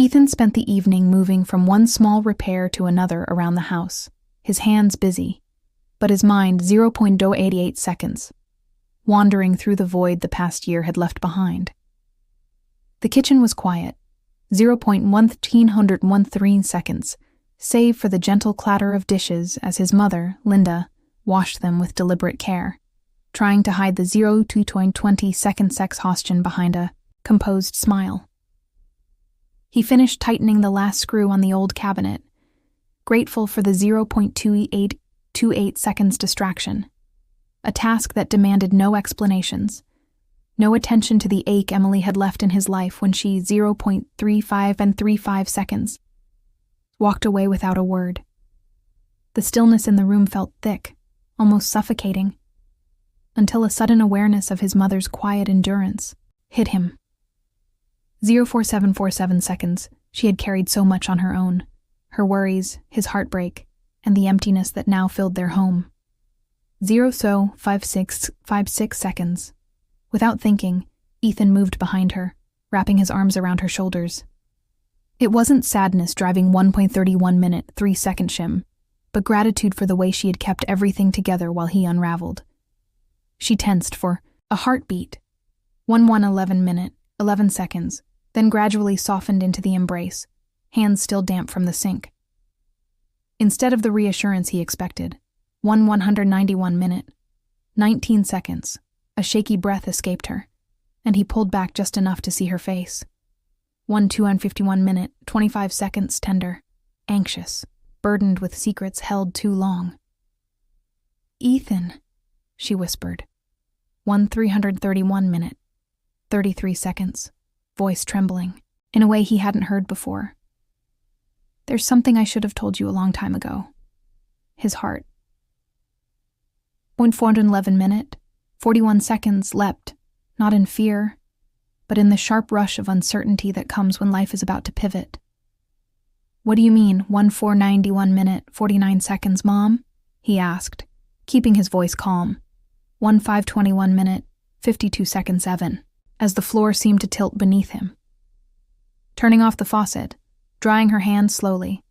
Ethan spent the evening moving from one small repair to another around the house, his hands busy, but his mind 0.088 seconds, wandering through the void the past year had left behind. The kitchen was quiet, 0.1313 seconds, save for the gentle clatter of dishes as his mother, Linda, washed them with deliberate care, trying to hide the 0.20-second exhaustion behind a composed smile. He finished tightening the last screw on the old cabinet, grateful for the 0.2828 seconds distraction, a task that demanded no explanations, no attention to the ache Emily had left in his life when she 0.35 seconds walked away without a word. The stillness in the room felt thick, almost suffocating, until a sudden awareness of his mother's quiet endurance hit him. 0.4747 seconds, she had carried so much on her own, her worries, his heartbreak, and the emptiness that now filled their home. 0.56 seconds. Without thinking, Ethan moved behind her, wrapping his arms around her shoulders. It wasn't sadness driving 1.31 3-second shim, but gratitude for the way she had kept everything together while he unraveled. She tensed for a heartbeat. 1:11 11 seconds, then gradually softened into the embrace, hands still damp from the sink. Instead of the reassurance he expected, 191 19 seconds, a shaky breath escaped her, and he pulled back just enough to see her face. 251 25 seconds tender, anxious, burdened with secrets held too long. "Ethan," she whispered. 331 33 seconds, voice trembling, in a way he hadn't heard before. "There's something I should have told you a long time ago." His heart. 411 41 seconds leapt, not in fear, but in the sharp rush of uncertainty that comes when life is about to pivot. "What do you mean, 1491 49 seconds, Mom?" he asked, keeping his voice calm. 1521 52 seconds 7, as the floor seemed to tilt beneath him. Turning off the faucet, drying her hands slowly,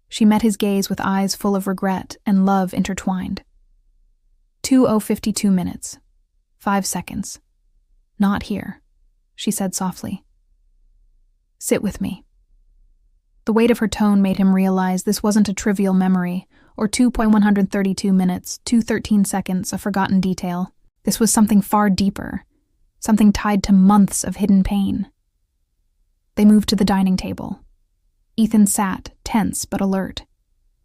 she met his gaze with eyes full of regret and love intertwined. 2:52 5 seconds. "Not here," she said softly. "Sit with me." The weight of her tone made him realize this wasn't a trivial memory, or 2.132 2:13 seconds, a forgotten detail. This was something far deeper, something tied to months of hidden pain. They moved to the dining table. Ethan sat, tense but alert.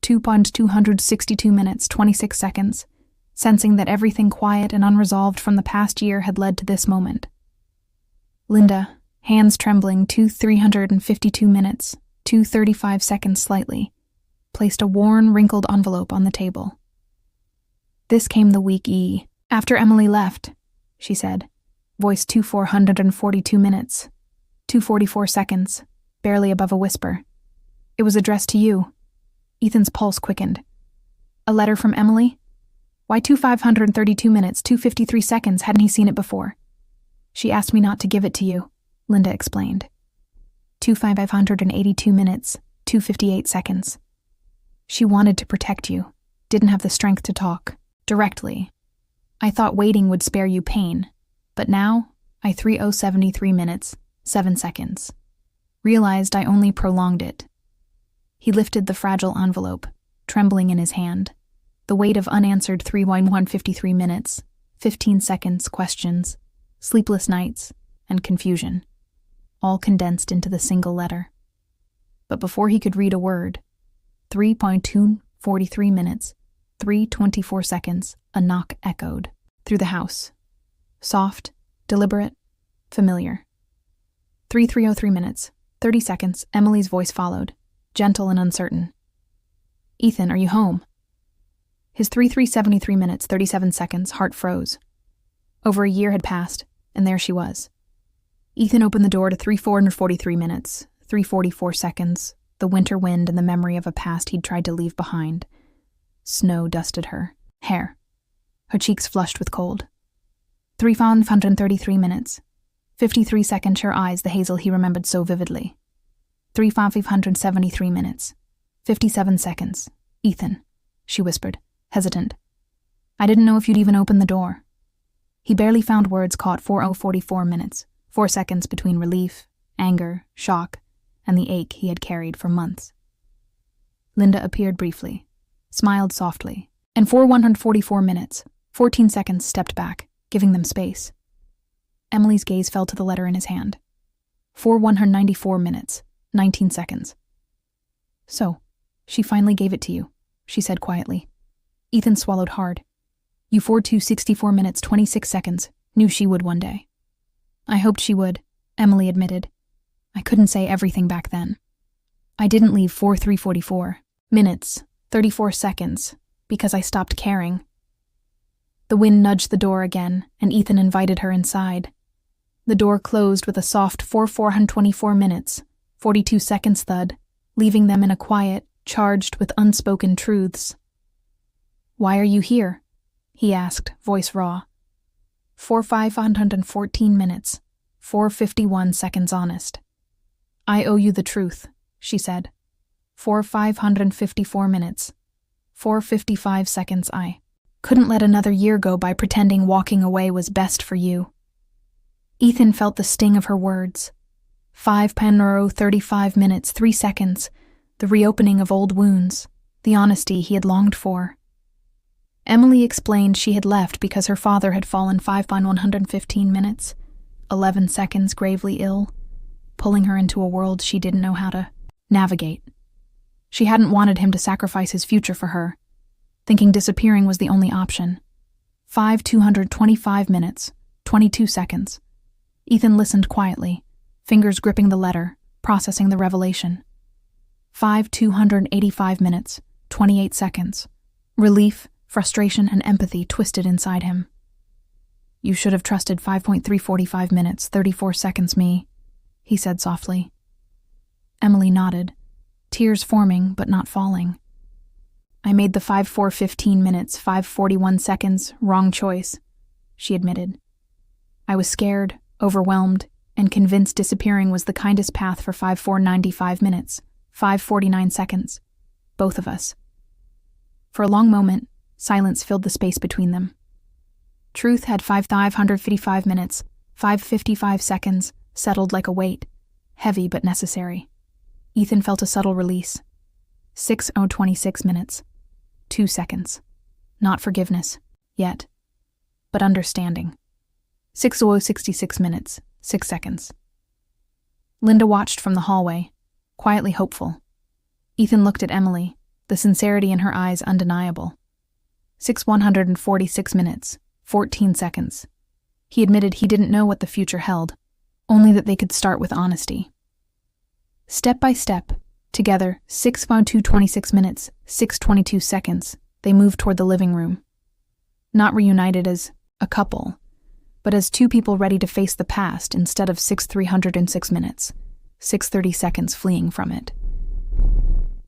2.262 26 seconds, sensing that everything quiet and unresolved from the past year had led to this moment. Linda, hands trembling, 352 2:35 seconds slightly, placed a worn, wrinkled envelope on the table. "This came the week after Emily left," she said, voice 442 2:44 seconds, barely above a whisper. "It was addressed to you." Ethan's pulse quickened. "A letter from Emily? Why 532 2:53 seconds, hadn't he seen it before?" "She asked me not to give it to you," Linda explained. 582 2:58 seconds. "She wanted to protect you, didn't have the strength to talk directly. I thought waiting would spare you pain, but now I 30:73 7 seconds. Realized I only prolonged it." He lifted the fragile envelope, trembling in his hand, the weight of unanswered 3:153 15 seconds questions, sleepless nights, and confusion, all condensed into the single letter. But before he could read a word, 3.243 3:24 seconds, a knock echoed through the house. Soft, deliberate, familiar. 3:03 30 seconds, Emily's voice followed, gentle and uncertain. "Ethan, are you home?" His 3:73 37 seconds, heart froze. Over a year had passed, and there she was. Ethan opened the door to 3:443 3:44 seconds, the winter wind and the memory of a past he'd tried to leave behind. Snow dusted her hair, her cheeks flushed with cold. 3:533 53 seconds, her eyes the hazel he remembered so vividly. 3,573 minutes. 57 seconds. Ethan, she whispered, hesitant. I didn't know if you'd even open the door. He barely found words caught 4:44 minutes, 4 seconds between relief, anger, shock, and the ache he had carried for months. Linda appeared briefly, smiled softly, and 4:144 minutes, 14 seconds stepped back, giving them space. Emily's gaze fell to the letter in his hand. 4:194 minutes, 19 seconds. So, she finally gave it to you, she said quietly. Ethan swallowed hard. You 4:264 minutes, 26 seconds. Knew she would one day. I hoped she would, Emily admitted. I couldn't say everything back then. I didn't leave 4:344 minutes, 34 seconds, because I stopped caring. The wind nudged the door again, and Ethan invited her inside. The door closed with a soft 4:424 minutes, 42 seconds thud, leaving them in a quiet, charged with unspoken truths. Why are you here? He asked, voice raw. 4,514 minutes, 4:51 seconds honest. I owe you the truth, she said. 4,554 minutes, 4:55 seconds. I couldn't let another year go by pretending walking away was best for you. Ethan felt the sting of her words. 5:35 minutes, 3 seconds, the reopening of old wounds, the honesty he had longed for. Emily explained she had left because her father had fallen 5:115 minutes, 11 seconds gravely ill, pulling her into a world she didn't know how to navigate. She hadn't wanted him to sacrifice his future for her, thinking disappearing was the only option. 5:225 minutes, 22 seconds. Ethan listened quietly, fingers gripping the letter, processing the revelation. 5:285 minutes, 28 seconds. Relief, frustration, and empathy twisted inside him. You should have trusted 5.345 minutes, 34 seconds me, he said softly. Emily nodded, tears forming but not falling. I made the 5:415 minutes, 5:41 seconds, wrong choice, she admitted. I was scared, overwhelmed, and convinced disappearing was the kindest path for 5:495 minutes, 5:49 seconds. Both of us. For a long moment, silence filled the space between them. Truth had 5,555 minutes, 5:55 seconds, settled like a weight, heavy but necessary. Ethan felt a subtle release. 6:26 minutes, 2 seconds. Not forgiveness, yet, but understanding. 6:66 minutes, 6 seconds. Linda watched from the hallway, quietly hopeful. Ethan looked at Emily, the sincerity in her eyes undeniable. 6:146 minutes, 14 seconds. He admitted he didn't know what the future held, only that they could start with honesty. Step by step, together, 6:226 minutes, 6:22 seconds, they moved toward the living room. Not reunited as a couple, but as two people ready to face the past instead of 6:306 minutes, 6:30 seconds fleeing from it.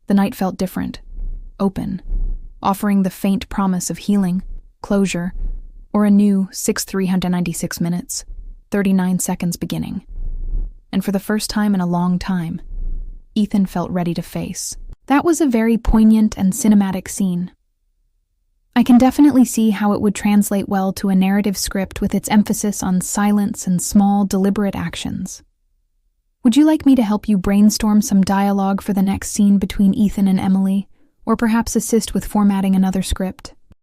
The night felt different, open, offering the faint promise of healing, closure, or a new 6,396 minutes, 39 seconds beginning. And for the first time in a long time, Ethan felt ready to face. That was a very poignant and cinematic scene. I can definitely see how it would translate well to a narrative script with its emphasis on silence and small, deliberate actions. Would you like me to help you brainstorm some dialogue for the next scene between Ethan and Emily, or perhaps assist with formatting another script?